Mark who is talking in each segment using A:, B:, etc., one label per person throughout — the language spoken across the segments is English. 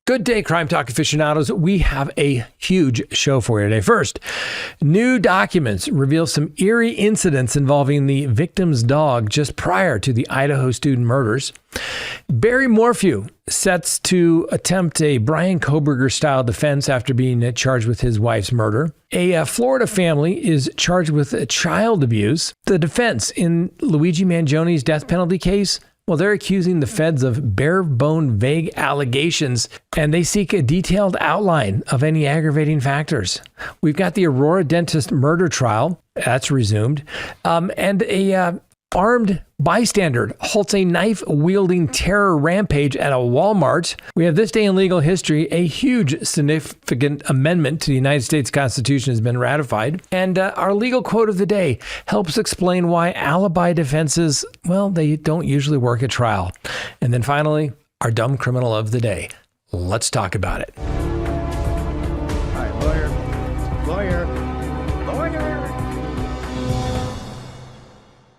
A: Good day, Crime Talk aficionados. We have a huge show for you today. First, new documents reveal some eerie incidents involving the victim's dog just prior to the Idaho student murders. Barry Morphew sets to attempt a Bryan Kohberger-style defense after being charged with his wife's murder. A Florida family is charged with child abuse. The defense in Luigi Mangione's death penalty case, well, they're accusing the feds of bare-bone vague allegations, and they seek a detailed outline of any aggravating factors. We've got the Aurora dentist murder trial. That's resumed. And a armed bystander halts a knife-wielding terror rampage at a Walmart. We have this day in legal history. A huge significant amendment to the United States Constitution has been ratified. And our legal quote of the day helps explain why alibi defenses, well, they don't usually work at trial. And then finally, our dumb criminal of the day. Let's talk about it.
B: All right, lawyer.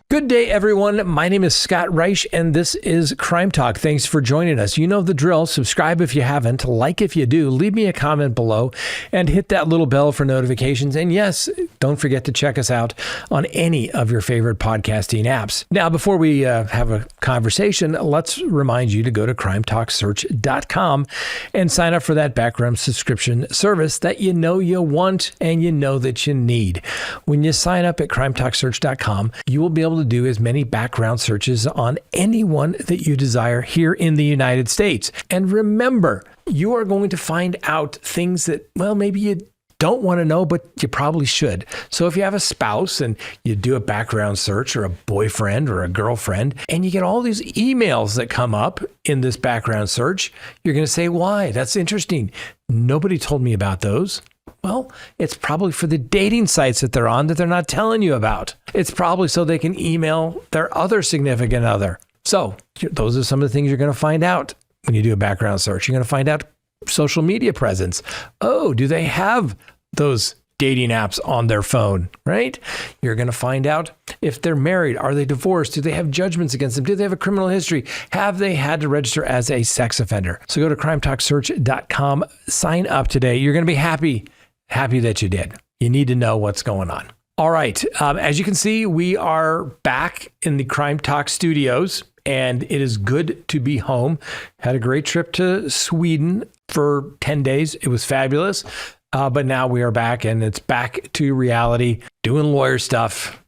A: Good day, everyone. My name is Scott Reich, and this is Crime Talk. Thanks for joining us. You know the drill. Subscribe if you haven't, like if you do, leave me a comment below, and hit that little bell for notifications. And yes, don't forget to check us out on any of your favorite podcasting apps. Now, before we have a conversation, let's remind you to go to CrimeTalkSearch.com and sign up for that background subscription service that you know you want and you know that you need. When you sign up at CrimeTalkSearch.com, you will be able to do as many background searches on anyone that you desire here in the United States. And remember, you are going to find out things that, well, maybe you don't want to know, but you probably should. So if you have a spouse and you do a background search, or a boyfriend or a girlfriend, and you get all these emails that come up in this background search, you're going to say, why? That's interesting. Nobody told me about those. Well, it's probably for the dating sites that they're on that they're not telling you about. It's probably so they can email their other significant other. So those are some of the things you're going to find out when you do a background search. You're going to find out social media presence. Oh, do they have those dating apps on their phone, right? You're going to find out if they're married. Are they divorced? Do they have judgments against them? Do they have a criminal history? Have they had to register as a sex offender? So go to CrimeTalkSearch.com, sign up today. You're going to be happy that you did. You need to know what's going on. All right. As you can see, we are back in the Crime Talk studios, and it is good to be home. Had a great trip to Sweden for 10 days. It was fabulous. But now we are back, and it's back to reality, doing lawyer stuff,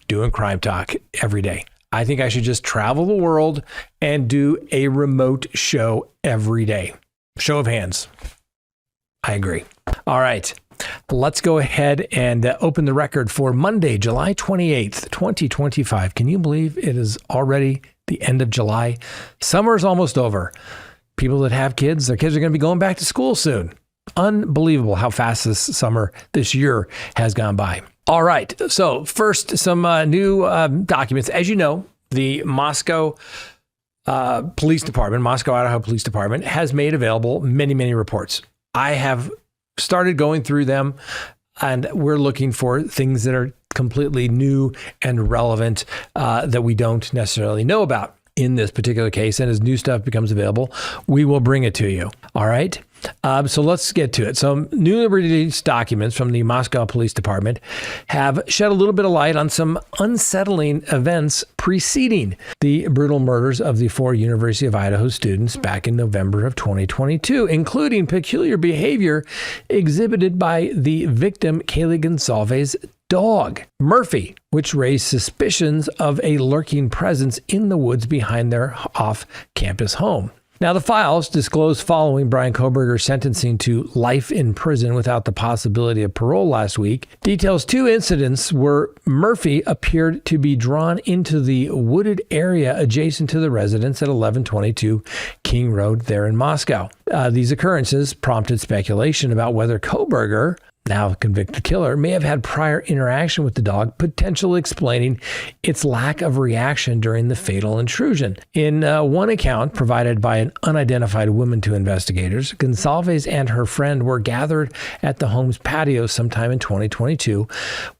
A: doing Crime Talk every day. I think I should just travel the world and do a remote show every day. Show of hands. I agree. All right, let's go ahead and open the record for Monday, July 28th, 2025. Can you believe it is already the end of July? Summer is almost over. People that have kids, their kids are going to be going back to school soon. Unbelievable how fast this year has gone by. All right, so first, some new documents. As you know, the Moscow Police Department, Moscow, Idaho Police Department, has made available many, many reports. I have started going through them, and we're looking for things that are completely new and relevant that we don't necessarily know about in this particular case. And as new stuff becomes available, we will bring it to you. All right. So let's get to it. Some newly released documents from the Moscow Police Department have shed a little bit of light on some unsettling events preceding the brutal murders of the 4 University of Idaho students back in November of 2022, including peculiar behavior exhibited by the victim, Kaylee Gonsalves' dog, Murphy, which raised suspicions of a lurking presence in the woods behind their off-campus home. Now, the files disclosed following Bryan Kohberger's sentencing to life in prison without the possibility of parole last week details 2 incidents where Murphy appeared to be drawn into the wooded area adjacent to the residence at 1122 King Road there in Moscow. These occurrences prompted speculation about whether Kohberger now convicted killer, may have had prior interaction with the dog, potentially explaining its lack of reaction during the fatal intrusion. In one account provided by an unidentified woman to investigators, Gonsalves and her friend were gathered at the home's patio sometime in 2022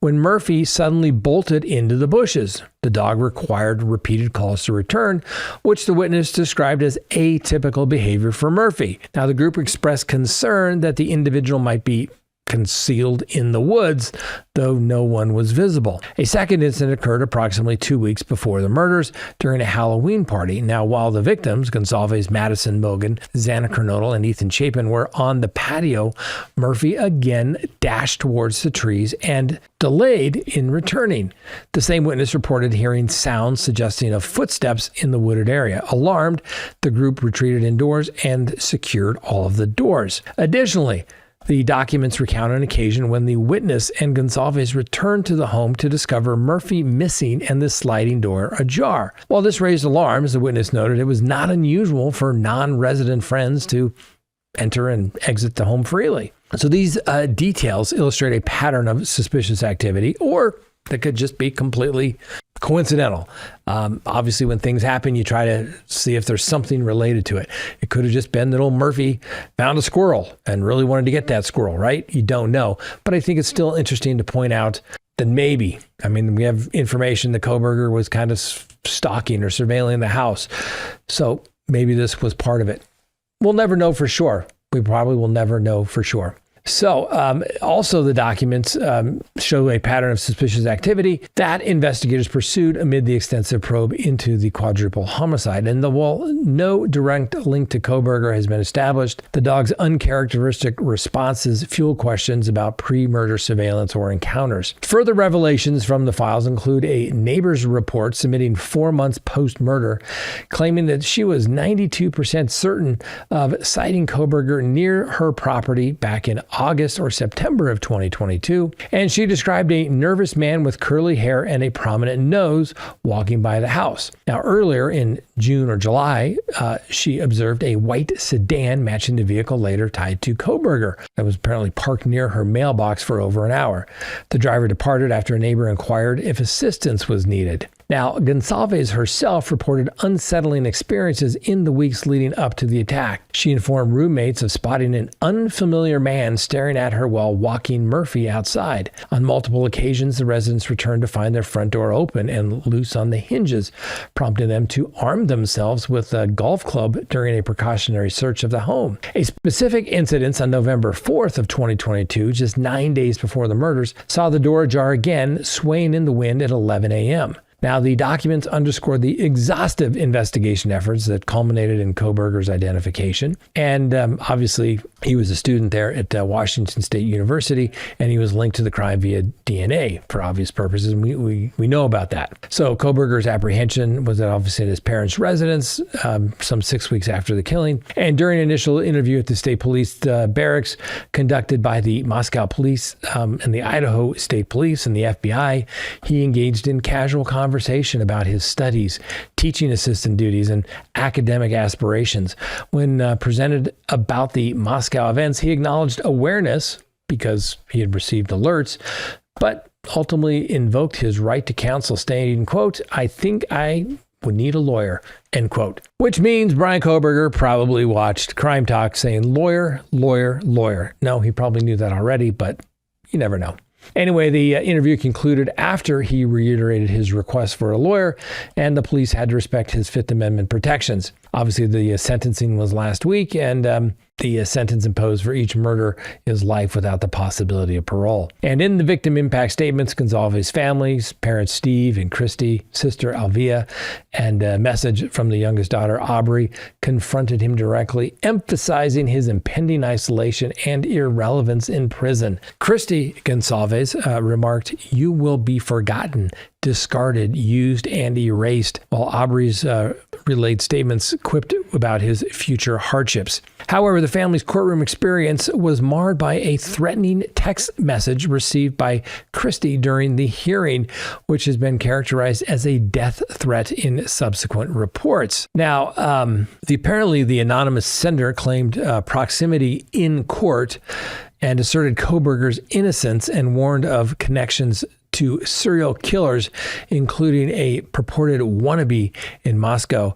A: when Murphy suddenly bolted into the bushes. The dog required repeated calls to return, which the witness described as atypical behavior for Murphy. Now, the group expressed concern that the individual might be concealed in the woods, though no one was visible. A second incident occurred approximately 2 weeks before the murders during a Halloween party. Now, while the victims, Gonsalves, Madison Mogan, Xana Kernodle, and Ethan Chapin, were on the patio, Murphy again dashed towards the trees and delayed in returning. The same witness reported hearing sounds suggesting of footsteps in the wooded area. Alarmed, the group retreated indoors and secured all of the doors. Additionally, the documents recount an occasion when the witness and Gonsalves returned to the home to discover Murphy missing and the sliding door ajar. While this raised alarms, the witness noted it was not unusual for non-resident friends to enter and exit the home freely. So these details illustrate a pattern of suspicious activity, or that could just be completely coincidental. Obviously, when things happen, you try to see if there's something related to it. It could have just been that old Murphy found a squirrel and really wanted to get that squirrel, right? You don't know. But I think it's still interesting to point out that maybe, we have information that Kohberger was kind of stalking or surveilling the house. So maybe this was part of it. We'll never know for sure. We probably will never know for sure. So also the documents show a pattern of suspicious activity that investigators pursued amid the extensive probe into the quadruple homicide. And while no direct link to Kohberger has been established, the dog's uncharacteristic responses fuel questions about pre-murder surveillance or encounters. Further revelations from the files include a neighbor's report submitting 4 months post-murder, claiming that she was 92% certain of sighting Kohberger near her property back in August or September of 2022, and she described a nervous man with curly hair and a prominent nose walking by the house. Now, earlier in June or July, she observed a white sedan matching the vehicle later tied to Kohberger that was apparently parked near her mailbox for over an hour. The driver departed after a neighbor inquired if assistance was needed. Now, Gonsalves herself reported unsettling experiences in the weeks leading up to the attack. She informed roommates of spotting an unfamiliar man staring at her while walking Murphy outside. On multiple occasions, the residents returned to find their front door open and loose on the hinges, prompting them to arm themselves with a golf club during a precautionary search of the home. A specific incident on November 4th of 2022, just 9 days before the murders, saw the door ajar again, swaying in the wind at 11 a.m. Now, the documents underscore the exhaustive investigation efforts that culminated in Kohberger's identification. And obviously, he was a student there at Washington State University, and he was linked to the crime via DNA for obvious purposes. And we know about that. So Kohberger's apprehension was obviously at his parents' residence some 6 weeks after the killing. And during an initial interview at the state police barracks conducted by the Moscow police and the Idaho State Police and the FBI, he engaged in casual conversation about his studies, teaching assistant duties, and academic aspirations. When presented about the Moscow events, he acknowledged awareness because he had received alerts, but ultimately invoked his right to counsel, stating, quote, "I think I would need a lawyer," end quote. Which means Bryan Kohberger probably watched CrimeTalk saying, lawyer, lawyer, lawyer. No, he probably knew that already, but you never know. Anyway, the interview concluded after he reiterated his request for a lawyer, and the police had to respect his Fifth Amendment protections. Obviously, the sentencing was last week, and the sentence imposed for each murder is life without the possibility of parole. And in the victim impact statements, Gonsalves' families, parents Steve and Christy, sister Alvia, and a message from the youngest daughter, Aubrey, confronted him directly, emphasizing his impending isolation and irrelevance in prison. Christy Gonsalves remarked, "You will be forgotten, discarded, used, and erased," while Aubrey's relayed statements quipped about his future hardships. However, the family's courtroom experience was marred by a threatening text message received by Christy during the hearing, which has been characterized as a death threat in subsequent reports. Now, apparently the anonymous sender claimed proximity in court, and asserted Kohberger's innocence and warned of connections to serial killers, including a purported wannabe in Moscow,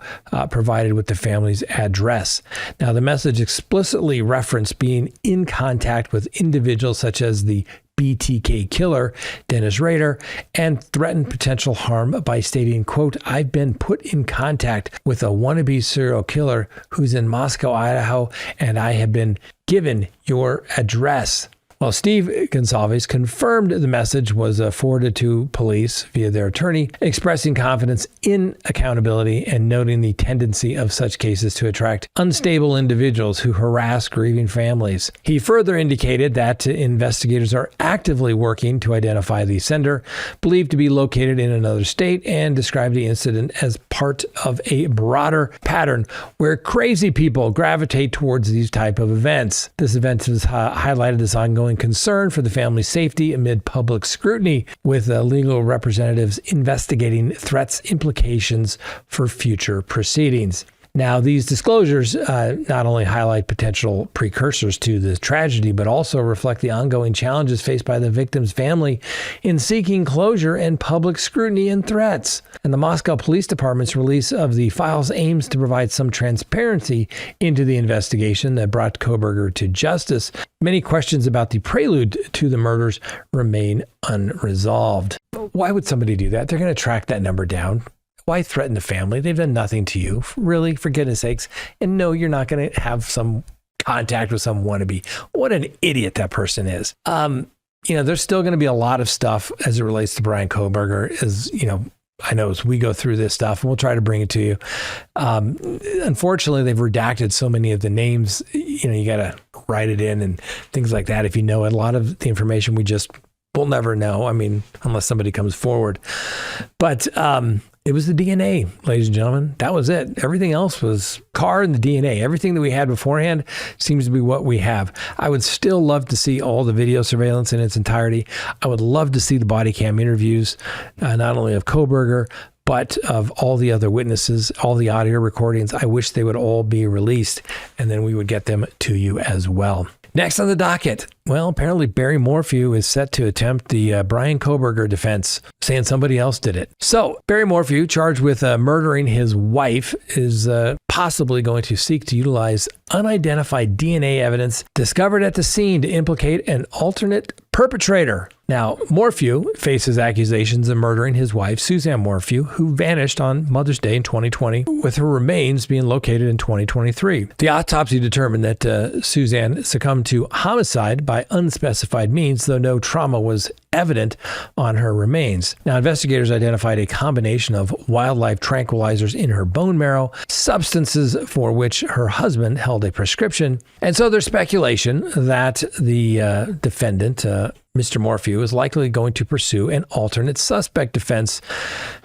A: provided with the family's address. Now, the message explicitly referenced being in contact with individuals such as the BTK killer, Dennis Rader, and threatened potential harm by stating, quote, "I've been put in contact with a wannabe serial killer who's in Moscow, Idaho, and I have been given your address." Well, Steve Gonsalves confirmed the message was forwarded to police via their attorney, expressing confidence in accountability and noting the tendency of such cases to attract unstable individuals who harass grieving families. He further indicated that investigators are actively working to identify the sender, believed to be located in another state, and described the incident as part of a broader pattern where crazy people gravitate towards these type of events. This event has highlighted this ongoing concern for the family's safety amid public scrutiny, with legal representatives investigating threats implications for future proceedings. Now, these disclosures not only highlight potential precursors to the tragedy, but also reflect the ongoing challenges faced by the victim's family in seeking closure and public scrutiny and threats. And the Moscow Police Department's release of the files aims to provide some transparency into the investigation that brought Kohberger to justice. Many questions about the prelude to the murders remain unresolved. Why would somebody do that? They're going to track that number down. Why threaten the family? They've done nothing to you. Really, for goodness sakes. And no, you're not going to have some contact with some wannabe. What an idiot that person is. There's still going to be a lot of stuff as it relates to Bryan Kohberger. I know as we go through this stuff, and we'll try to bring it to you. Unfortunately, they've redacted so many of the names. You got to write it in and things like that. If you know it, a lot of the information we'll never know. I mean, unless somebody comes forward. But it was the DNA, ladies and gentlemen. That was it. Everything else was car and the DNA. Everything that we had beforehand seems to be what we have. I would still love to see all the video surveillance in its entirety. I would love to see the body cam interviews, not only of Kohberger, but of all the other witnesses, all the audio recordings. I wish they would all be released, and then we would get them to you as well. Next on the docket, well, apparently Barry Morphew is set to attempt the Bryan Kohberger defense, saying somebody else did it. So Barry Morphew, charged with murdering his wife, is possibly going to seek to utilize unidentified DNA evidence discovered at the scene to implicate an alternate perpetrator. Now, Morphew faces accusations of murdering his wife, Suzanne Morphew, who vanished on Mother's Day in 2020, with her remains being located in 2023. The autopsy determined that Suzanne succumbed to homicide by unspecified means, though no trauma was evident on her remains. Now, investigators identified a combination of wildlife tranquilizers in her bone marrow, substances for which her husband held a prescription. And so there's speculation that the defendant, Mr. Morphew, is likely going to pursue an alternate suspect defense,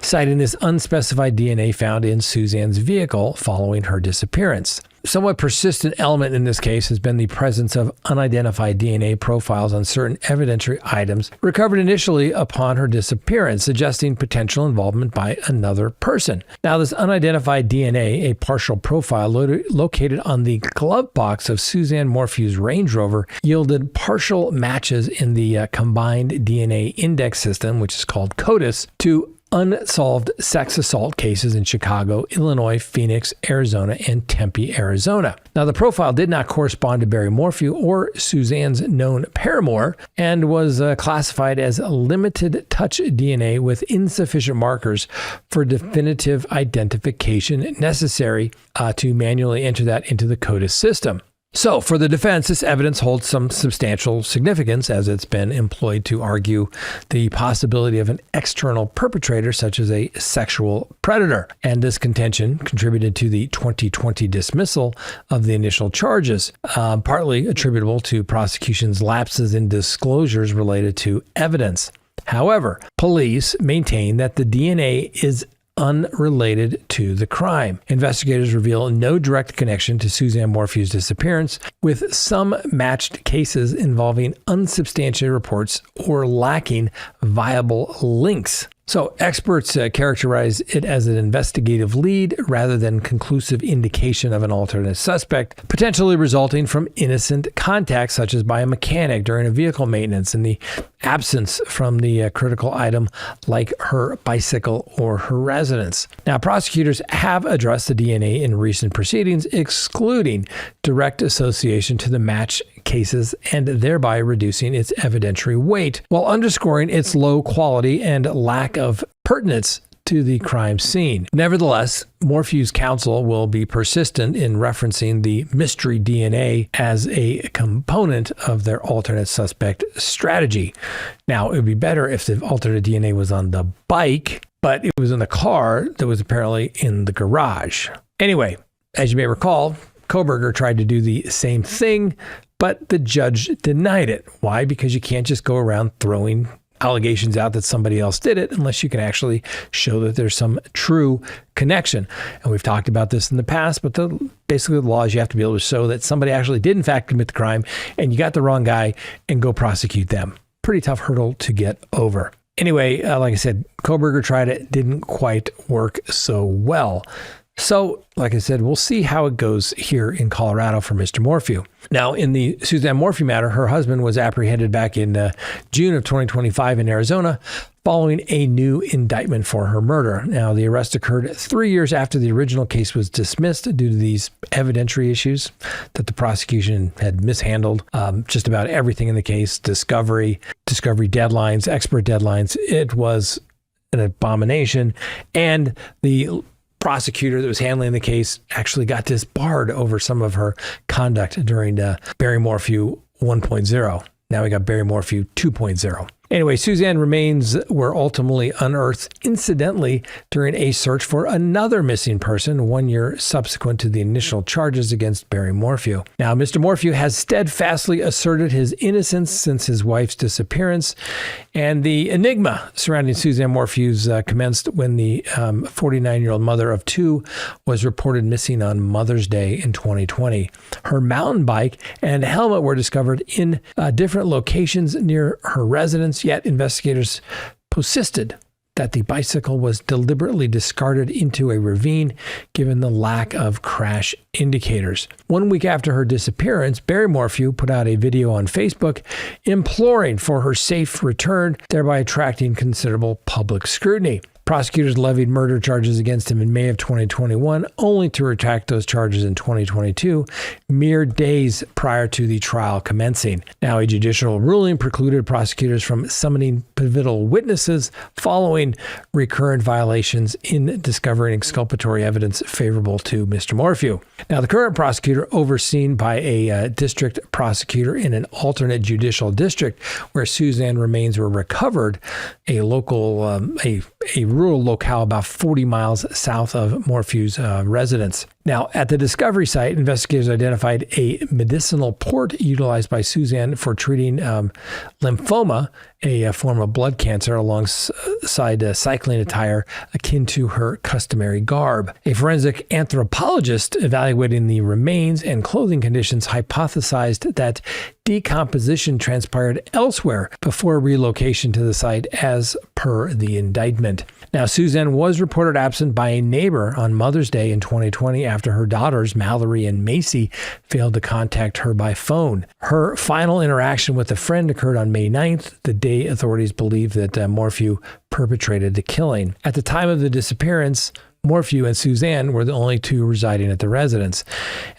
A: citing this unspecified DNA found in Suzanne's vehicle following her disappearance. Somewhat persistent element in this case has been the presence of unidentified DNA profiles on certain evidentiary items recovered initially upon her disappearance, suggesting potential involvement by another person. Now, this unidentified DNA, a partial profile located on the glove box of Suzanne Morphew's Range Rover, yielded partial matches in the combined DNA index system, which is called CODIS, to unsolved sex assault cases in Chicago, Illinois, Phoenix, Arizona, and Tempe, Arizona. Now, the profile did not correspond to Barry Morphew or Suzanne's known paramour and was classified as limited touch DNA with insufficient markers for definitive identification necessary to manually enter that into the CODIS system. So for the defense, this evidence holds some substantial significance as it's been employed to argue the possibility of an external perpetrator such as a sexual predator. And this contention contributed to the 2020 dismissal of the initial charges, partly attributable to prosecution's lapses in disclosures related to evidence. However, police maintain that the DNA is unrelated to the crime. Investigators reveal no direct connection to Suzanne Morphew's disappearance, with some matched cases involving unsubstantiated reports or lacking viable links. So experts characterize it as an investigative lead rather than conclusive indication of an alternate suspect, potentially resulting from innocent contact, such as by a mechanic during a vehicle maintenance, in the absence from the critical item like her bicycle or her residence. Now, prosecutors have addressed the DNA in recent proceedings, excluding direct association to the match cases and thereby reducing its evidentiary weight, while underscoring its low quality and lack of pertinence to the crime scene. Nevertheless, Morphew's counsel will be persistent in referencing the mystery DNA as a component of their alternate suspect strategy. Now, it would be better if the alternate DNA was on the bike, but it was in the car that was apparently in the garage. Anyway, as you may recall, Kohberger tried to do the same thing, but the judge denied it. Why? Because you can't just go around throwing allegations out that somebody else did it unless you can actually show that there's some true connection. And we've talked about this in the past, but basically the law is you have to be able to show that somebody actually did in fact commit the crime and you got the wrong guy and go prosecute them. Pretty tough hurdle to get over. Anyway, like I said, Kohberger tried it, didn't quite work so well. So, like I said, we'll see how it goes here in Colorado for Mr. Morphew. Now, in the Suzanne Morphew matter, her husband was apprehended back in June of 2025 in Arizona following a new indictment for her murder. Now, the arrest occurred 3 years after the original case was dismissed due to these evidentiary issues that the prosecution had mishandled. Just about everything in the case, discovery deadlines, expert deadlines. It was an abomination. And the prosecutor that was handling the case actually got disbarred over some of her conduct during Barry Morphew 1.0. Now we got Barry Morphew 2.0. Anyway, Suzanne remains were ultimately unearthed incidentally during a search for another missing person 1 year subsequent to the initial charges against Barry Morphew. Now, Mr. Morphew has steadfastly asserted his innocence since his wife's disappearance, and the enigma surrounding Suzanne Morphew's commenced when the 49-year-old mother of two was reported missing on Mother's Day in 2020. Her mountain bike and helmet were discovered in different locations near her residence. Yet investigators persisted that the bicycle was deliberately discarded into a ravine given the lack of crash indicators. 1 week after her disappearance, Barry Morphew put out a video on Facebook imploring for her safe return, thereby attracting considerable public scrutiny. Prosecutors levied murder charges against him in May of 2021, only to retract those charges in 2022, mere days prior to the trial commencing. Now, a judicial ruling precluded prosecutors from summoning pivotal witnesses following recurrent violations in discovering exculpatory evidence favorable to Mr. Morphew. Now, the current prosecutor, overseen by a district prosecutor in an alternate judicial district where Suzanne remains were recovered, a local, a rural locale about 40 miles south of Morphew's residence. Now, at the discovery site, investigators identified a medicinal port utilized by Suzanne for treating lymphoma, a form of blood cancer, alongside cycling attire akin to her customary garb. A forensic anthropologist evaluating the remains and clothing conditions hypothesized that decomposition transpired elsewhere before relocation to the site as per the indictment. Now, Suzanne was reported absent by a neighbor on Mother's Day in 2020 after her daughters, Mallory and Macy, failed to contact her by phone. Her final interaction with a friend occurred on May 9th, the day authorities believe that Morphew perpetrated the killing. At the time of the disappearance, Morphew and Suzanne were the only two residing at the residence.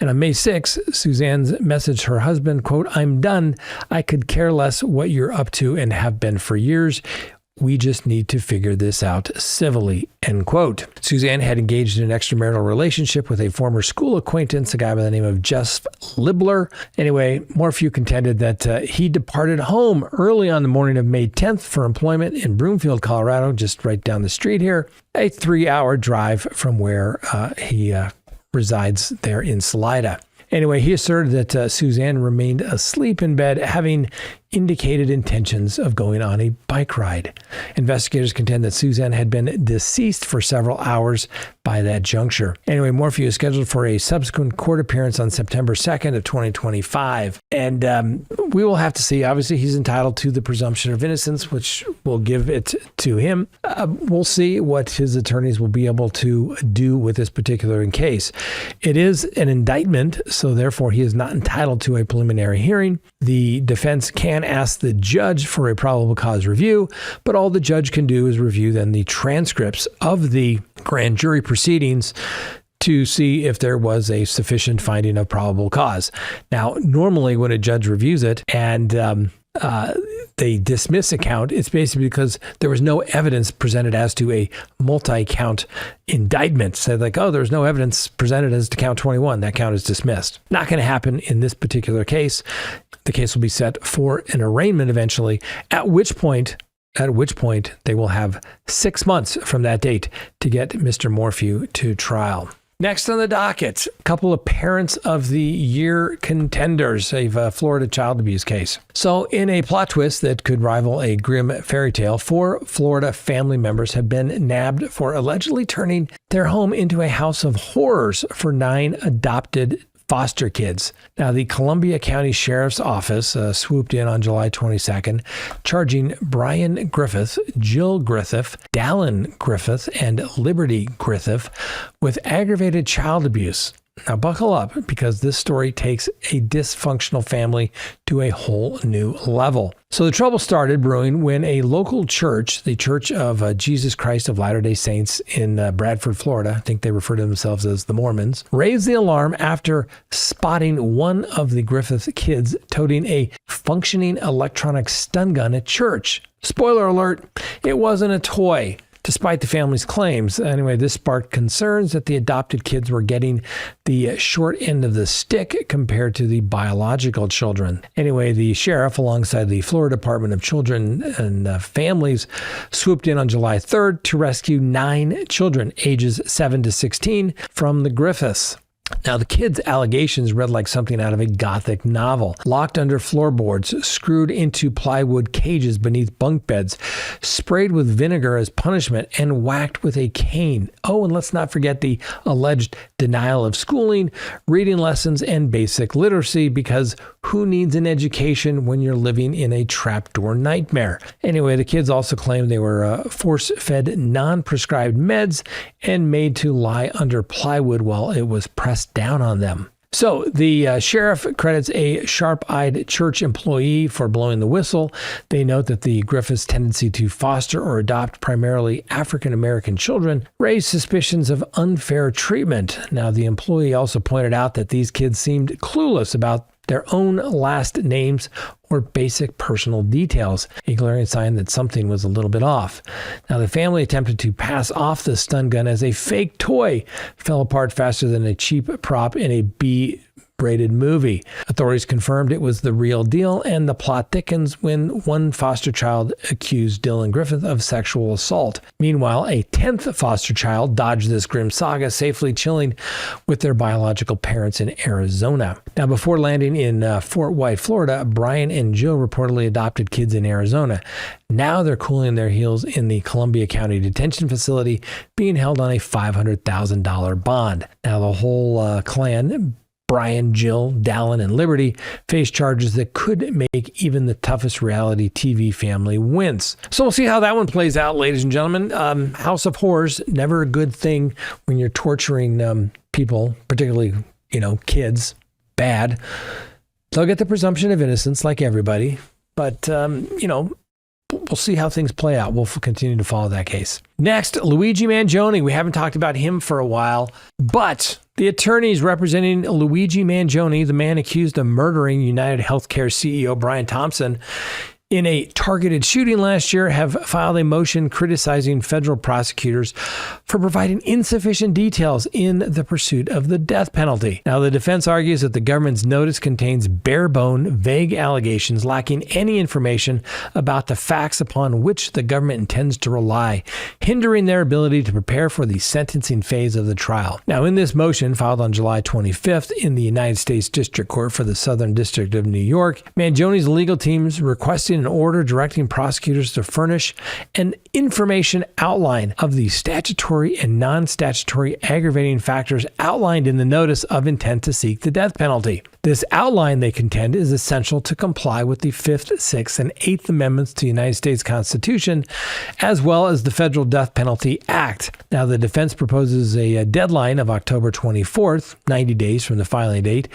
A: And on May 6th, Suzanne's messaged her husband, quote, "I'm done. I could care less what you're up to and have been for years. We just need to figure this out civilly," end quote. Suzanne had engaged in an extramarital relationship with a former school acquaintance, a guy by the name of Jeff Libler. Anyway, Morphew contended that he departed home early on the morning of May 10th for employment in Broomfield, Colorado, just right down the street here, a 3-hour drive from where he resides there in Salida. Anyway, he asserted that Suzanne remained asleep in bed, having indicated intentions of going on a bike ride. Investigators contend that Suzanne had been deceased for several hours by that juncture. Anyway, Morphew is scheduled for a subsequent court appearance on September 2nd of 2025. And we will have to see. Obviously, he's entitled to the presumption of innocence, which will give it to him. We'll see what his attorneys will be able to do with this particular case. It is an indictment, so therefore he is not entitled to a preliminary hearing. The defense can ask the judge for a probable cause review, but all the judge can do is review then the transcripts of the grand jury proceedings to see if there was a sufficient finding of probable cause. Now, normally when a judge reviews it and they dismiss a count, it's basically because there was no evidence presented as to a multi-count indictment. So like, oh, there's no evidence presented as to count 21. That count is dismissed. Not going to happen in this particular case. The case will be set for an arraignment eventually, at which point they will have 6 months from that date to get Mr. Morphew to trial. Next on the docket, a couple of parents of the year contenders, a Florida child abuse case. So in a plot twist that could rival a grim fairy tale, 4 Florida family members have been nabbed for allegedly turning their home into a house of horrors for 9 adopted foster kids. Now, the Columbia County Sheriff's Office swooped in on July 22nd, charging Bryan Griffith, Jill Griffith, Dallin Griffith, and Liberty Griffith with aggravated child abuse. Now, buckle up, because this story takes a dysfunctional family to a whole new level. So the trouble started brewing when a local church, the Church of Jesus Christ of Latter-day Saints in Bradford, Florida, I think they refer to themselves as the Mormons, raised the alarm after spotting one of the Griffith kids toting a functioning electronic stun gun at church. Spoiler alert, it wasn't a toy. Despite the family's claims. Anyway, this sparked concerns that the adopted kids were getting the short end of the stick compared to the biological children. Anyway, the sheriff, alongside the Florida Department of Children and Families, swooped in on July 3rd to rescue 9 children, ages 7 to 16, from the Griffiths. Now, the kids' allegations read like something out of a Gothic novel. Locked under floorboards, screwed into plywood cages beneath bunk beds, sprayed with vinegar as punishment, and whacked with a cane. Oh, and let's not forget the alleged denial of schooling, reading lessons, and basic literacy, because who needs an education when you're living in a trapdoor nightmare? Anyway, the kids also claimed they were force-fed non-prescribed meds and made to lie under plywood while it was pressed down on them. So the sheriff credits a sharp-eyed church employee for blowing the whistle. They note that the Griffiths' tendency to foster or adopt primarily African-American children raised suspicions of unfair treatment. Now, the employee also pointed out that these kids seemed clueless about their own last names or basic personal details, a glaring sign that something was a little bit off. Now, the family attempted to pass off the stun gun as a fake toy, fell apart faster than a cheap prop in a B-rated movie. Authorities confirmed it was the real deal, and the plot thickens when one foster child accused Dylan Griffith of sexual assault. Meanwhile, a 10th foster child dodged this grim saga, safely chilling with their biological parents in Arizona. Now, before landing in Fort White, Florida, Bryan and Jill reportedly adopted kids in Arizona. Now they're cooling their heels in the Columbia County Detention Facility, being held on a $500,000 bond. Now, the whole clan, Bryan, Jill, Dallin, and Liberty, face charges that could make even the toughest reality TV family wince. So we'll see how that one plays out, ladies and gentlemen. House of Horrors, never a good thing when you're torturing people, particularly, kids. Bad. They'll get the presumption of innocence like everybody, but, we'll see how things play out. We'll continue to follow that case. Next, Luigi Mangione. We haven't talked about him for a while, but the attorneys representing Luigi Mangione, the man accused of murdering United Healthcare CEO Brian Thompson, in a targeted shooting last year have filed a motion criticizing federal prosecutors for providing insufficient details in the pursuit of the death penalty. Now, the defense argues that the government's notice contains bare-bone, vague allegations lacking any information about the facts upon which the government intends to rely, hindering their ability to prepare for the sentencing phase of the trial. Now, in this motion, filed on July 25th in the United States District Court for the Southern District of New York, Mangione's legal teams requesting an order directing prosecutors to furnish an information outline of the statutory and non-statutory aggravating factors outlined in the notice of intent to seek the death penalty. This outline, they contend, is essential to comply with the 5th, 6th, and 8th Amendments to the United States Constitution, as well as the Federal Death Penalty Act. Now, the defense proposes a deadline of October 24th, 90 days from the filing date,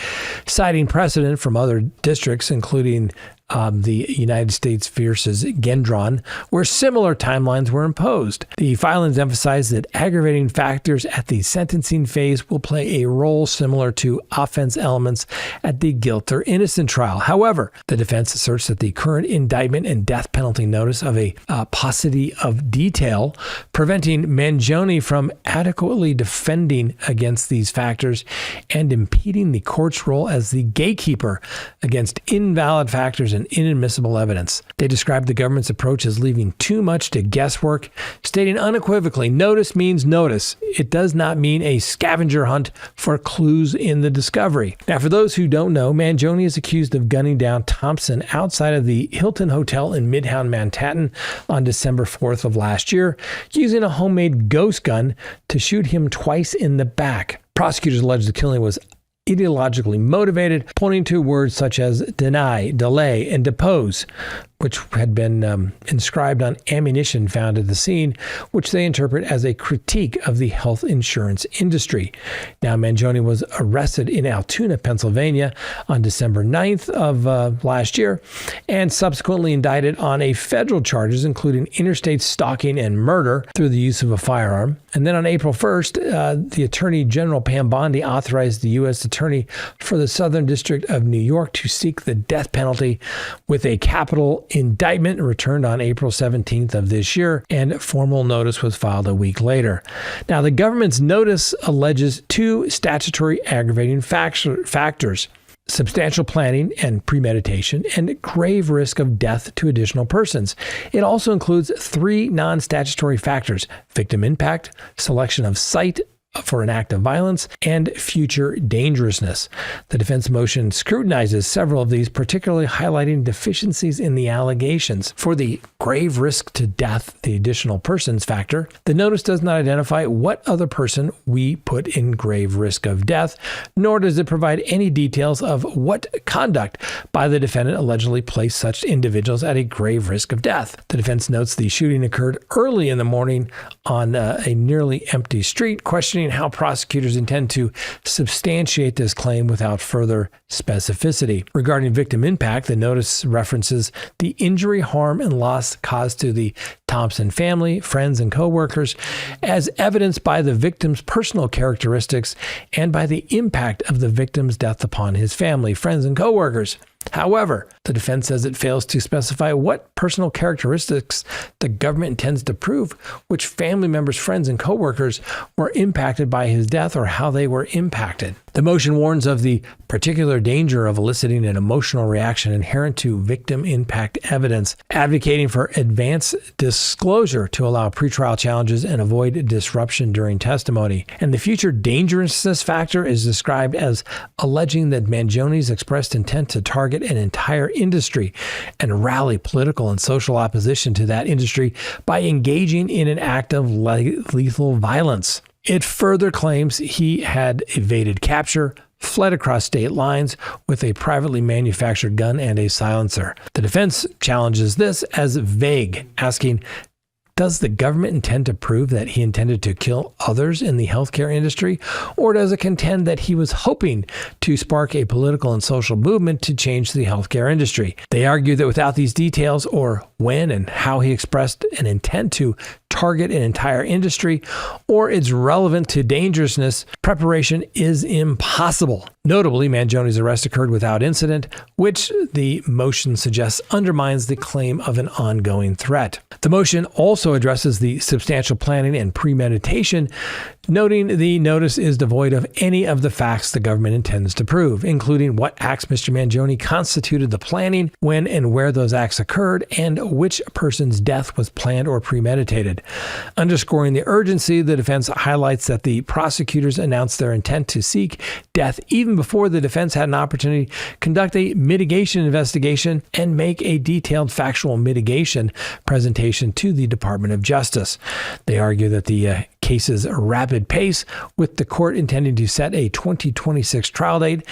A: citing precedent from other districts, including the United States versus Gendron, where similar timelines were imposed. The filings emphasize that aggravating factors at the sentencing phase will play a role similar to offense elements at the guilt or innocent trial. However, the defense asserts that the current indictment and death penalty notice of a paucity of detail, preventing Mangione from adequately defending against these factors and impeding the court's role as the gatekeeper against invalid factors and inadmissible evidence. They described the government's approach as leaving too much to guesswork, stating unequivocally, notice means notice. It does not mean a scavenger hunt for clues in the discovery. Now, for those who don't know, Mangione is accused of gunning down Thompson outside of the Hilton Hotel in Midtown Manhattan on December 4th of last year, using a homemade ghost gun to shoot him twice in the back. Prosecutors allege the killing was ideologically motivated, pointing to words such as deny, delay, and depose, which had been inscribed on ammunition found at the scene, which they interpret as a critique of the health insurance industry. Now, Mangione was arrested in Altoona, Pennsylvania on December 9th of last year and subsequently indicted on a federal charges, including interstate stalking and murder through the use of a firearm. And then on April 1st, the Attorney General Pam Bondi authorized the U.S. Attorney for the Southern District of New York to seek the death penalty with a capital indictment returned on April 17th of this year, and formal notice was filed a week later. Now, the government's notice alleges two statutory aggravating factors: substantial planning and premeditation, and grave risk of death to additional persons. It also includes three non-statutory factors: victim impact, selection of site for an act of violence, and future dangerousness. The defense motion scrutinizes several of these, particularly highlighting deficiencies in the allegations. For the grave risk to death, the additional persons factor, the notice does not identify what other person we put in grave risk of death, nor does it provide any details of what conduct by the defendant allegedly placed such individuals at a grave risk of death. The defense notes the shooting occurred early in the morning on a nearly empty street, questioning how prosecutors intend to substantiate this claim without further specificity. Regarding victim impact, the notice references the injury, harm, and loss caused to the Thompson family, friends, and co-workers, as evidenced by the victim's personal characteristics and by the impact of the victim's death upon his family, friends, and co-workers. However, the defense says it fails to specify what personal characteristics the government intends to prove which family members, friends, and co-workers were impacted by his death or how they were impacted. The motion warns of the particular danger of eliciting an emotional reaction inherent to victim impact evidence, advocating for advance disclosure to allow pretrial challenges and avoid disruption during testimony. And the future dangerousness factor is described as alleging that Mangione's expressed intent to target an entire industry and rally political and social opposition to that industry by engaging in an act of lethal violence. It further claims he had evaded capture, fled across state lines with a privately manufactured gun and a silencer. The defense challenges this as vague, asking, does the government intend to prove that he intended to kill others in the healthcare industry, or does it contend that he was hoping to spark a political and social movement to change the healthcare industry? They argue that without these details, or when and how he expressed an intent to target an entire industry or it's relevant to dangerousness, preparation is impossible. Notably, Mangione's arrest occurred without incident, which the motion suggests undermines the claim of an ongoing threat. The motion also addresses the substantial planning and premeditation, noting the notice is devoid of any of the facts the government intends to prove, including what acts Mr. Mangione constituted the planning, when and where those acts occurred, and which person's death was planned or premeditated. Underscoring the urgency, the defense highlights that the prosecutors announced their intent to seek death even before the defense had an opportunity to conduct a mitigation investigation and make a detailed factual mitigation presentation to the Department of Justice. They argue that the case's rapid pace, with the court intending to set a 2026 trial date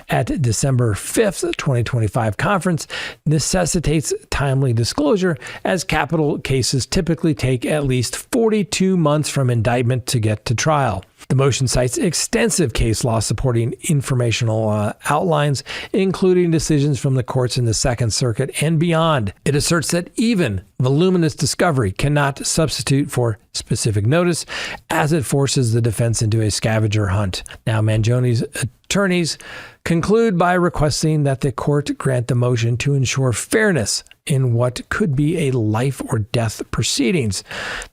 A: at December 5th, 2025 conference, necessitates timely disclosure, as capital cases typically take at least 42 months from indictment to get to trial. The motion cites extensive case law supporting informational outlines, including decisions from the courts in the Second Circuit and beyond. It asserts that even voluminous discovery cannot substitute for specific notice, as it forces the defense into a scavenger hunt. Now, Mangione's attorneys conclude by requesting that the court grant the motion to ensure fairness in what could be a life or death proceedings.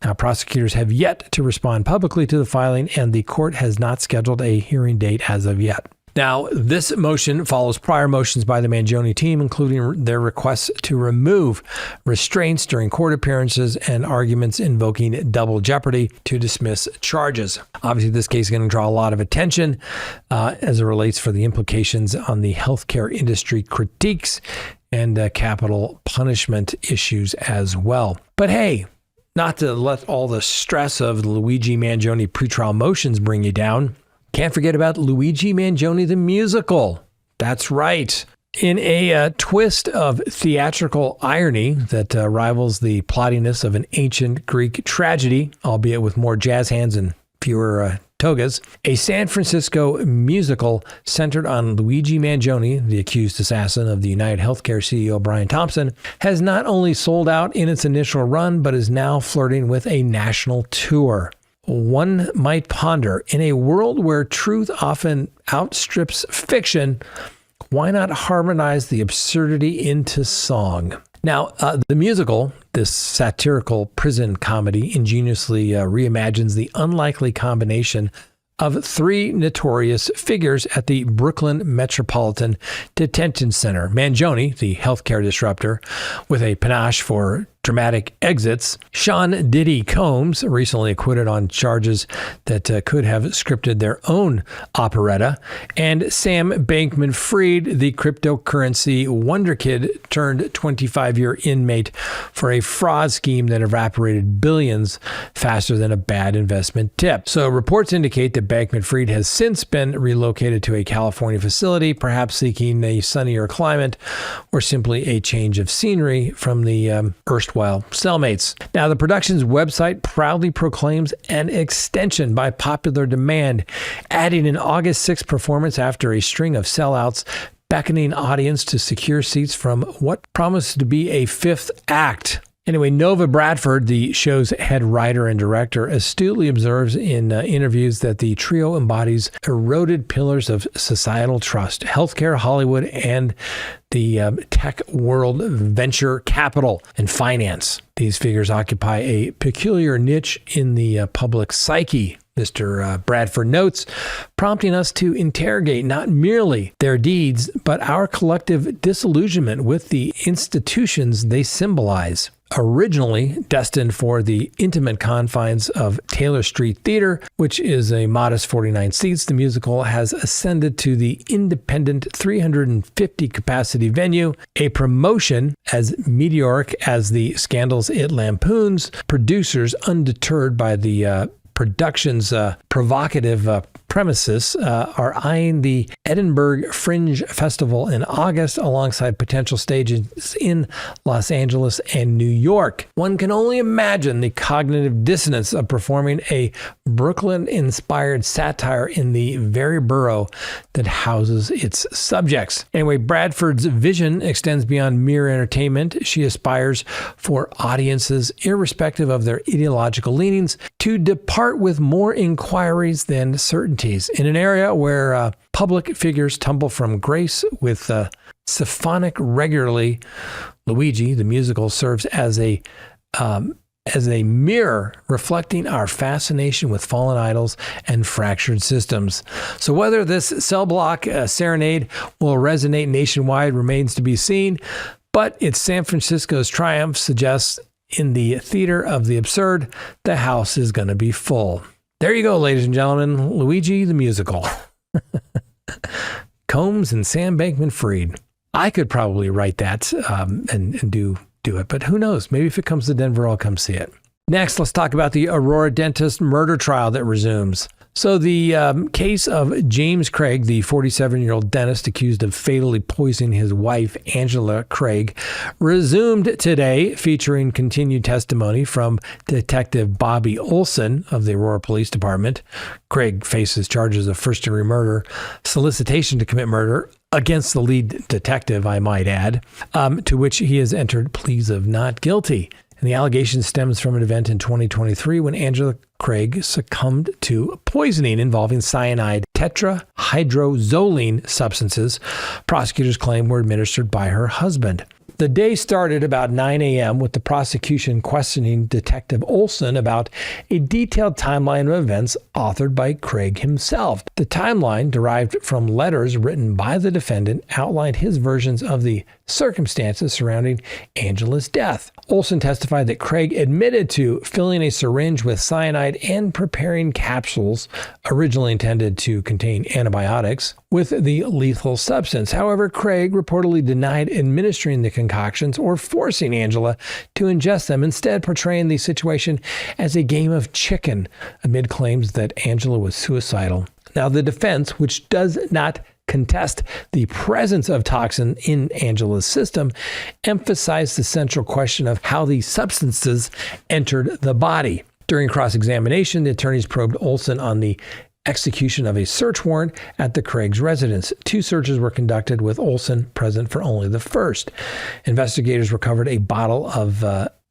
A: Now, prosecutors have yet to respond publicly to the filing, and the court has not scheduled a hearing date as of yet. Now, this motion follows prior motions by the Mangione team, including their requests to remove restraints during court appearances and arguments invoking double jeopardy to dismiss charges. Obviously, this case is going to draw a lot of attention as it relates for the implications on the healthcare industry critiques and capital punishment issues as well. But hey, not to let all the stress of the Luigi Mangione pretrial motions bring you down, can't forget about Luigi Mangione the musical. That's right. In a twist of theatrical irony that rivals the plottiness of an ancient Greek tragedy, albeit with more jazz hands and fewer togas, a San Francisco musical centered on Luigi Mangione, the accused assassin of the United Healthcare CEO Bryan Thompson, has not only sold out in its initial run, but is now flirting with a national tour. One might ponder, in a world where truth often outstrips fiction, why not harmonize the absurdity into song? Now, the musical, this satirical prison comedy, ingeniously reimagines the unlikely combination of three notorious figures at the Brooklyn Metropolitan Detention Center. Mangione, the healthcare disruptor, with a panache for dramatic exits. Sean Diddy Combs, recently acquitted on charges that could have scripted their own operetta. And Sam Bankman-Fried, the cryptocurrency wonder kid turned 25-year inmate for a fraud scheme that evaporated billions faster than a bad investment tip. So reports indicate that Bankman-Fried has since been relocated to a California facility, perhaps seeking a sunnier climate or simply a change of scenery from the erstwhile cellmates. Now, the production's website proudly proclaims an extension by popular demand, adding an August 6th performance after a string of sellouts, beckoning audience to secure seats from what promises to be a fifth act. Anyway, Nova Bradford, the show's head writer and director, astutely observes in interviews that the trio embodies eroded pillars of societal trust, healthcare, Hollywood, and the tech world, venture capital, and finance. These figures occupy a peculiar niche in the public psyche, Mr. Bradford notes, prompting us to interrogate not merely their deeds, but our collective disillusionment with the institutions they symbolize. Originally destined for the intimate confines of Taylor Street Theater, which is a modest 49 seats, the musical has ascended to the independent 350 capacity venue, a promotion as meteoric as the scandals it lampoons, producers undeterred by the production's provocative premises are eyeing the Edinburgh Fringe Festival in August alongside potential stages in Los Angeles and New York. One can only imagine the cognitive dissonance of performing a Brooklyn-inspired satire in the very borough that houses its subjects. Anyway, Bradford's vision extends beyond mere entertainment. She aspires for audiences, irrespective of their ideological leanings, to depart with more inquiries than certainties. In an area where public figures tumble from grace with symphonic regularly, Luigi, the musical, serves as a mirror reflecting our fascination with fallen idols and fractured systems. So whether this cell block serenade will resonate nationwide remains to be seen, but its San Francisco's triumph suggests in the theater of the absurd, the house is going to be full. There you go, ladies and gentlemen. Luigi the musical. Combs and Sam Bankman-Fried. I could probably write that and do it, but who knows? Maybe if it comes to Denver, I'll come see it. Next, let's talk about the Aurora Dentist murder trial that resumes. So the case of James Craig, the 47-year-old dentist accused of fatally poisoning his wife, Angela Craig, resumed today, featuring continued testimony from Detective Bobby Olson of the Aurora Police Department. Craig faces charges of first-degree murder, solicitation to commit murder against the lead detective, I might add, to which he has entered pleas of not guilty. And the allegation stems from an event in 2023 when Angela Craig succumbed to poisoning involving cyanide tetrahydrozoline substances prosecutors claim were administered by her husband. The day started about 9 a.m. with the prosecution questioning Detective Olson about a detailed timeline of events authored by Craig himself. The timeline, derived from letters written by the defendant, outlined his versions of the circumstances surrounding Angela's death. Olson testified that Craig admitted to filling a syringe with cyanide and preparing capsules originally intended to contain antibiotics with the lethal substance. However, Craig reportedly denied administering the concoctions or forcing Angela to ingest them, instead portraying the situation as a game of chicken amid claims that Angela was suicidal. Now, the defense, which does not contest the presence of toxin in Angela's system, emphasized the central question of how these substances entered the body. During cross-examination, the attorneys probed Olson on the execution of a search warrant at the Craig's residence. 2 searches were conducted with Olson present for only the first. Investigators recovered a bottle of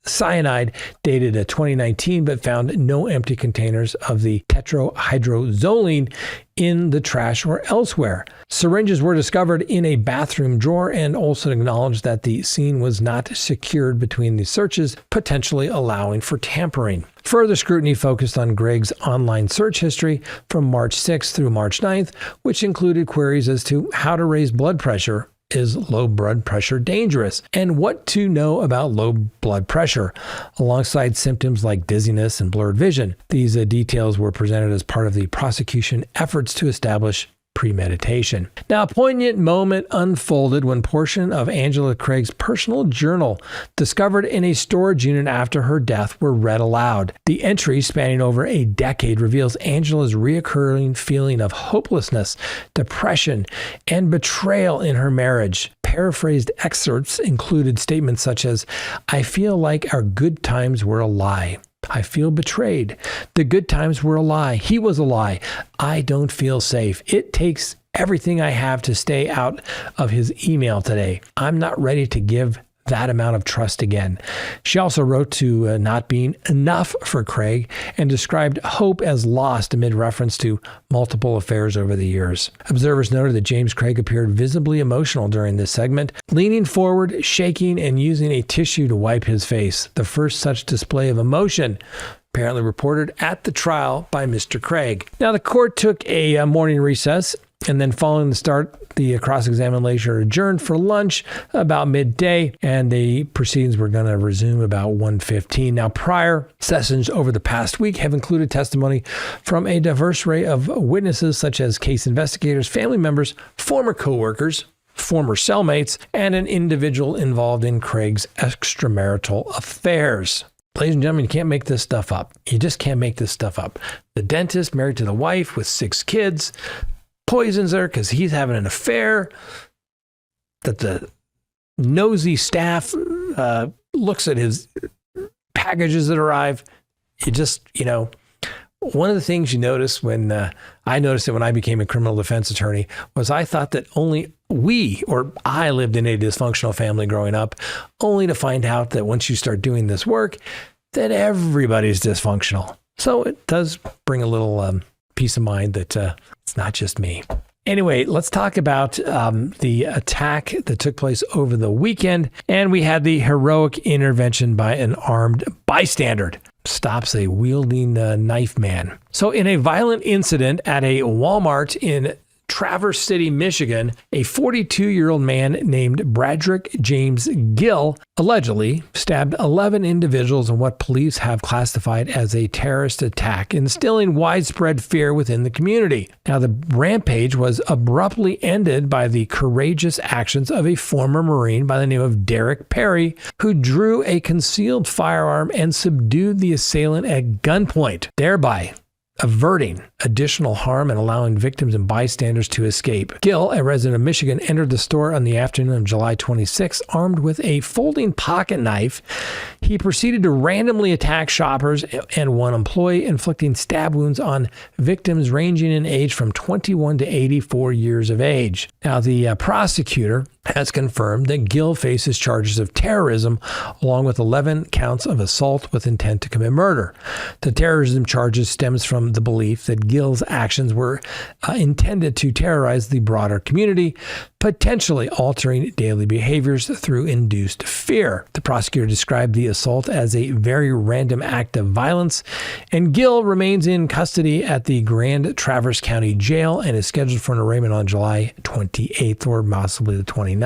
A: cyanide dated 2019, but found no empty containers of the tetrahydrozoline in the trash or elsewhere. Syringes were discovered in a bathroom drawer, and Olson acknowledged that the scene was not secured between the searches, potentially allowing for tampering. Further scrutiny focused on Craig's online search history from March 6th through March 9th, which included queries as to how to raise blood pressure. Is low blood pressure dangerous? And what to know about low blood pressure, alongside symptoms like dizziness and blurred vision. These details were presented as part of the prosecution efforts to establish premeditation. Now, a poignant moment unfolded when portion of Angela Craig's personal journal discovered in a storage unit after her death were read aloud. The entry, spanning over a decade, reveals Angela's reoccurring feeling of hopelessness, depression, and betrayal in her marriage. Paraphrased excerpts included statements such as, "I feel like our good times were a lie. I feel betrayed. The good times were a lie. He was a lie. I don't feel safe. It takes everything I have to stay out of his email today. I'm not ready to give that amount of trust again." She also wrote to not being enough for Craig and described hope as lost amid reference to multiple affairs over the years. Observers noted that James Craig appeared visibly emotional during this segment, leaning forward, shaking, and using a tissue to wipe his face. The first such display of emotion apparently reported at the trial by Mr. Craig. Now, the court took a morning recess, and then following the start, the cross-examination adjourned for lunch about midday, and the proceedings were going to resume about 1:15. Now, prior sessions over the past week have included testimony from a diverse array of witnesses, such as case investigators, family members, former co-workers, former cellmates, and an individual involved in Craig's extramarital affairs. Ladies and gentlemen, you can't make this stuff up. You just can't make this stuff up. The dentist, married to the wife with 6 kids, poisons her because he's having an affair. That the nosy staff looks at his packages that arrive. One of the things you notice when I noticed it when I became a criminal defense attorney was I thought that only I lived in a dysfunctional family growing up, only to find out that once you start doing this work, that everybody's dysfunctional. So it does bring a little peace of mind that it's not just me. Anyway, let's talk about the attack that took place over the weekend. And we had the heroic intervention by an armed bystander. Stops a wielding knife man. So in a violent incident at a Walmart in Traverse City, Michigan, a 42-year-old man named Bradrick James Gill allegedly stabbed 11 individuals in what police have classified as a terrorist attack, instilling widespread fear within the community. Now, the rampage was abruptly ended by the courageous actions of a former Marine by the name of Derek Perry, who drew a concealed firearm and subdued the assailant at gunpoint, thereby averting additional harm and allowing victims and bystanders to escape. Gill, a resident of Michigan, entered the store on the afternoon of July 26, armed with a folding pocket knife. He proceeded to randomly attack shoppers and one employee, inflicting stab wounds on victims ranging in age from 21 to 84 years of age. Now, the prosecutor has confirmed that Gill faces charges of terrorism along with 11 counts of assault with intent to commit murder. The terrorism charges stems from the belief that Gill's actions were intended to terrorize the broader community, potentially altering daily behaviors through induced fear. The prosecutor described the assault as a very random act of violence, and Gill remains in custody at the Grand Traverse County Jail and is scheduled for an arraignment on July 28th or possibly the 29th.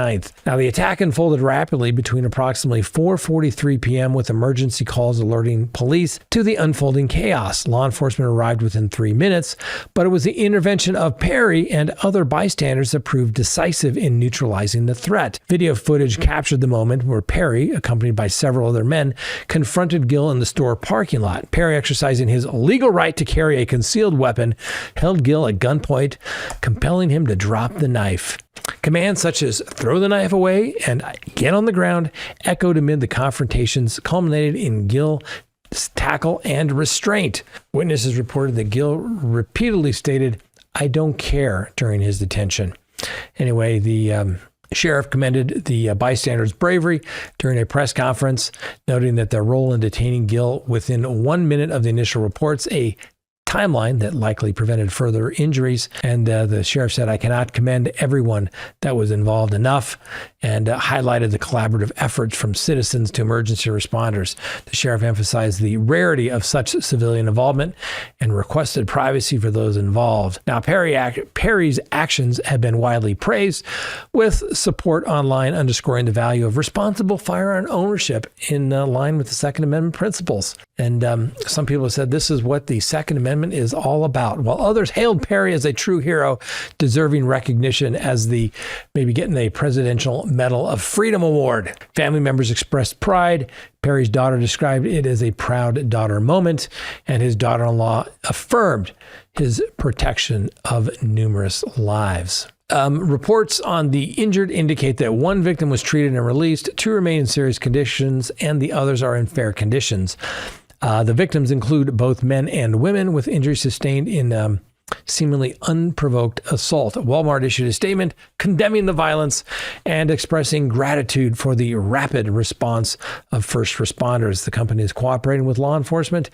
A: Now, the attack unfolded rapidly between approximately 4:43 p.m. with emergency calls alerting police to the unfolding chaos. Law enforcement arrived within 3 minutes, but it was the intervention of Perry and other bystanders that proved decisive in neutralizing the threat. Video footage captured the moment where Perry, accompanied by several other men, confronted Gill in the store parking lot. Perry, exercising his legal right to carry a concealed weapon, held Gill at gunpoint, compelling him to drop the knife. Commands such as throw the knife away and get on the ground echoed amid the confrontations, culminated in Gill tackle and restraint. Witnesses reported that Gill repeatedly stated, "I don't care," during his detention. Anyway, the sheriff commended the bystanders' bravery during a press conference, noting that their role in detaining Gill within 1 minute of the initial reports, a timeline that likely prevented further injuries. And the sheriff said, "I cannot commend everyone that was involved enough," and highlighted the collaborative efforts from citizens to emergency responders. The sheriff emphasized the rarity of such civilian involvement and requested privacy for those involved. Now, Perry's actions have been widely praised, with support online underscoring the value of responsible firearm ownership in line with the Second Amendment principles. And some people have said this is what the Second Amendment is all about, while others hailed Perry as a true hero, deserving recognition as maybe getting a Presidential Medal of Freedom Award. Family members expressed pride. Perry's daughter described it as a proud daughter moment, and his daughter-in-law affirmed his protection of numerous lives. Reports on the injured indicate that one victim was treated and released, 2 remain in serious conditions, and the others are in fair conditions. The victims include both men and women with injuries sustained in seemingly unprovoked assault. Walmart issued a statement condemning the violence and expressing gratitude for the rapid response of first responders. The company is cooperating with law enforcement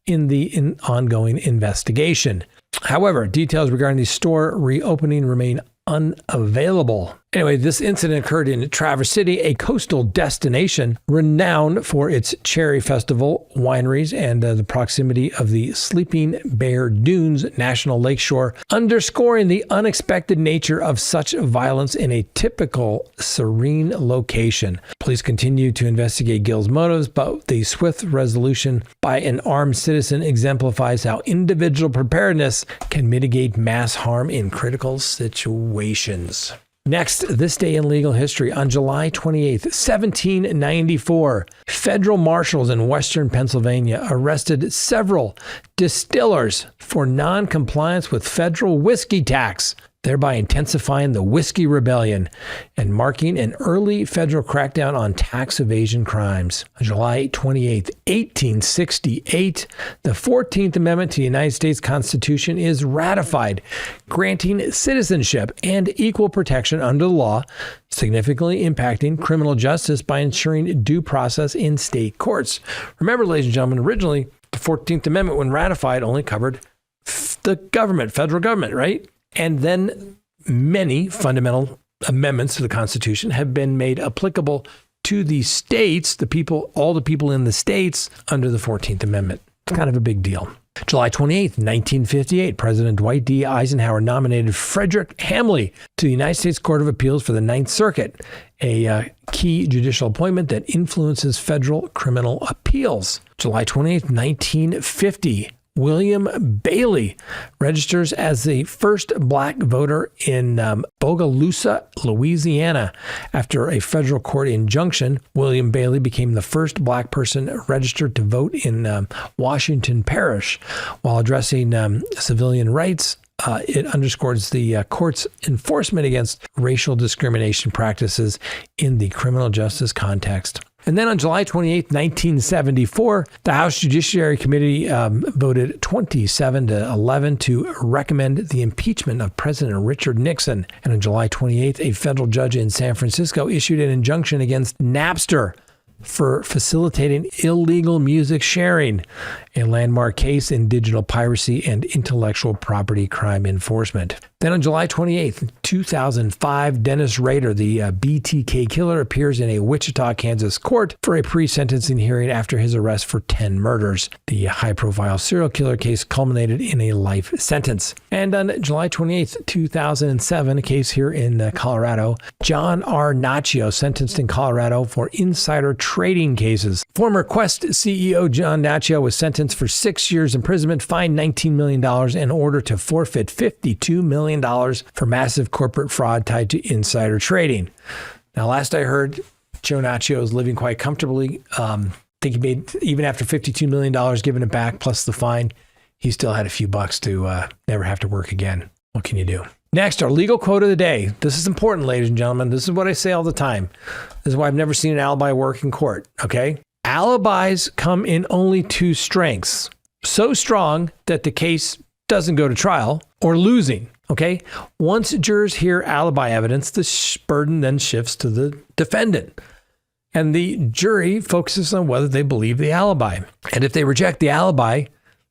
A: in the ongoing investigation. However, details regarding the store reopening remain unavailable. Anyway, this incident occurred in Traverse City, a coastal destination renowned for its cherry festival, wineries, and the proximity of the Sleeping Bear Dunes National Lakeshore, underscoring the unexpected nature of such violence in a typical serene location. Police continue to investigate Gill's motives, but the swift resolution by an armed citizen exemplifies how individual preparedness can mitigate mass harm in critical situations. Next, this day in legal history, on July 28th, 1794, federal marshals in western Pennsylvania arrested several distillers for non-compliance with federal whiskey tax, thereby intensifying the Whiskey Rebellion and marking an early federal crackdown on tax evasion crimes. On July 28, 1868, the 14th Amendment to the United States Constitution is ratified, granting citizenship and equal protection under the law, significantly impacting criminal justice by ensuring due process in state courts. Remember, ladies and gentlemen, originally, the 14th Amendment, when ratified, only covered the government, federal government, right? And then many fundamental amendments to the Constitution have been made applicable to the states, the people, all the people in the states under the 14th Amendment. It's kind of a big deal. July 28th, 1958, President Dwight D. Eisenhower nominated Frederick Hamley to the United States Court of Appeals for the Ninth Circuit, a key judicial appointment that influences federal criminal appeals. July 28th, 1950, William Bailey registers as the first black voter in Bogalusa, Louisiana. After a federal court injunction, William Bailey became the first black person registered to vote in Washington Parish. While addressing civilian rights, it underscores the court's enforcement against racial discrimination practices in the criminal justice context. And then on July 28, 1974, the House Judiciary Committee voted 27-11 to recommend the impeachment of President Richard Nixon. And on July 28th, a federal judge in San Francisco issued an injunction against Napster for facilitating illegal music sharing, a landmark case in digital piracy and intellectual property crime enforcement. Then on July 28th, 2005, Dennis Rader, the BTK killer, appears in a Wichita, Kansas court for a pre-sentencing hearing after his arrest for 10 murders. The high-profile serial killer case culminated in a life sentence. And on July 28th, 2007, a case here in Colorado, John R. Naccio, sentenced in Colorado for insider trading cases. Former Quest CEO John Naccio was sentenced for 6 years imprisonment, fined $19 million, and ordered to forfeit $52 million for massive corporate fraud tied to insider trading. Now, last I heard, Joe Naccio is living quite comfortably. I think he made, even after $52 million given it back, plus the fine, he still had a few bucks to never have to work again. What can you do? Next, our legal quote of the day. This is important, ladies and gentlemen. This is what I say all the time. This is why I've never seen an alibi work in court, okay? Alibis come in only two strengths. So strong that the case doesn't go to trial, or losing, okay? Once jurors hear alibi evidence, the burden then shifts to the defendant. And the jury focuses on whether they believe the alibi. And if they reject the alibi,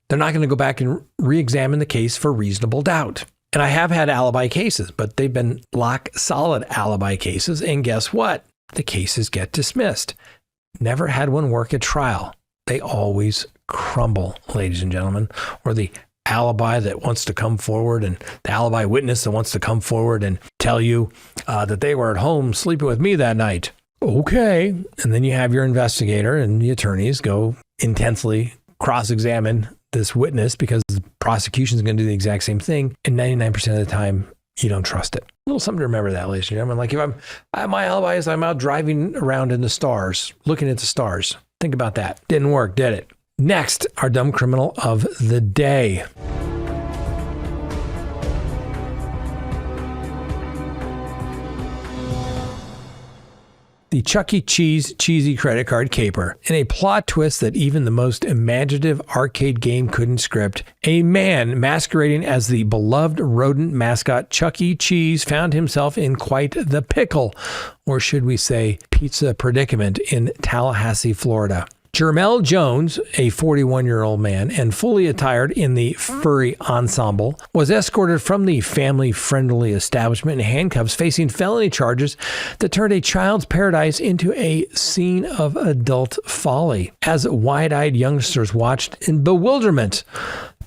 A: they're not going to go back and re-examine the case for reasonable doubt. And I have had alibi cases, but they've been lock-solid alibi cases. And guess what? The cases get dismissed. Never had one work at trial. They always crumble, ladies and gentlemen. Or the alibi that wants to come forward, and the alibi witness that wants to come forward and tell you that they were at home sleeping with me that night. Okay. And then you have your investigator and the attorneys go intensely cross-examine this witness because the prosecution is going to do the exact same thing. And 99% of the time, you don't trust it. A little something to remember that, ladies and gentlemen. Like if my alibi is I'm out driving around in the stars, looking at the stars. Think about that. Didn't work, did it? Next, our dumb criminal of the day. The Chuck E. Cheese cheesy credit card caper. In a plot twist that even the most imaginative arcade game couldn't script, a man masquerading as the beloved rodent mascot Chuck E. Cheese found himself in quite the pickle, or should we say pizza predicament, in Tallahassee, Florida. Jermel Jones, a 41-year-old man and fully attired in the furry ensemble, was escorted from the family-friendly establishment in handcuffs, facing felony charges that turned a child's paradise into a scene of adult folly. As wide-eyed youngsters watched in bewilderment,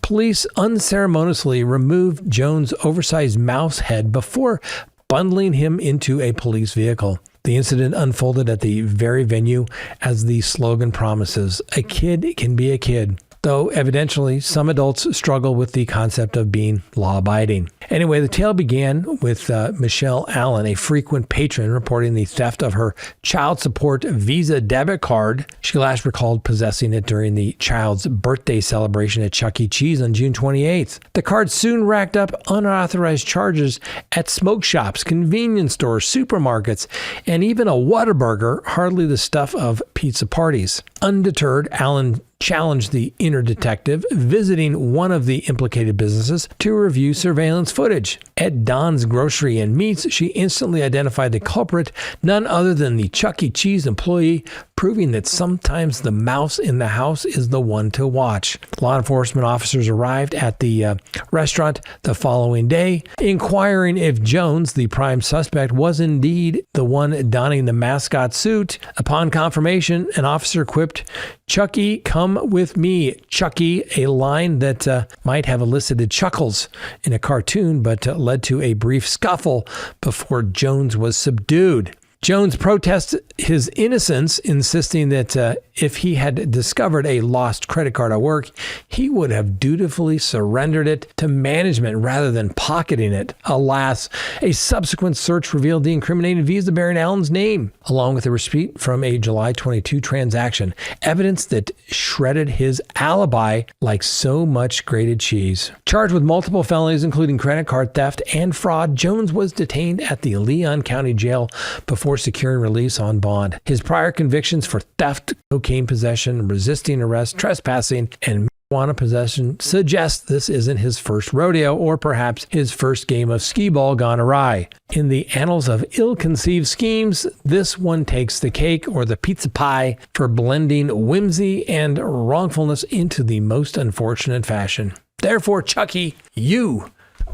A: police unceremoniously removed Jones' oversized mouse head before bundling him into a police vehicle. The incident unfolded at the very venue as the slogan promises, a kid can be a kid. Though evidently some adults struggle with the concept of being law-abiding. Anyway, the tale began with Michelle Allen, a frequent patron, reporting the theft of her child support Visa debit card. She last recalled possessing it during the child's birthday celebration at Chuck E. Cheese on June 28th. The card soon racked up unauthorized charges at smoke shops, convenience stores, supermarkets, and even a Whataburger, hardly the stuff of pizza parties. Undeterred, Allen challenged the inner detective, visiting one of the implicated businesses to review surveillance footage. At Don's Grocery and Meats, she instantly identified the culprit, none other than the Chuck E. Cheese employee, proving that sometimes the mouse in the house is the one to watch. Law enforcement officers arrived at the restaurant the following day, inquiring if Jones, the prime suspect, was indeed the one donning the mascot suit. Upon confirmation, an officer quipped, "Chucky, come with me, Chucky," a line that might have elicited chuckles in a cartoon, but led to a brief scuffle before Jones was subdued. Jones protested his innocence, insisting that if he had discovered a lost credit card at work, he would have dutifully surrendered it to management rather than pocketing it. Alas, a subsequent search revealed the incriminating Visa bearing Allen's name, along with a receipt from a July 22 transaction, evidence that shredded his alibi like so much grated cheese. Charged with multiple felonies, including credit card theft and fraud, Jones was detained at the Leon County Jail before securing release on bond. His prior convictions for theft, cocaine possession, resisting arrest, trespassing, and marijuana possession suggest this isn't his first rodeo, or perhaps his first game of skee-ball gone awry. In the annals of ill-conceived schemes, this one takes the cake or the pizza pie for blending whimsy and wrongfulness into the most unfortunate fashion. Therefore, Chucky, you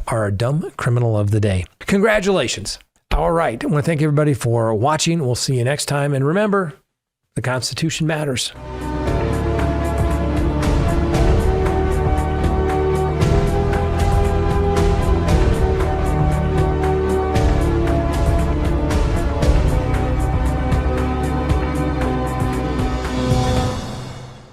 A: are a dumb criminal of the day. Congratulations. All right. I want to thank everybody for watching. We'll see you next time. And remember, the Constitution matters.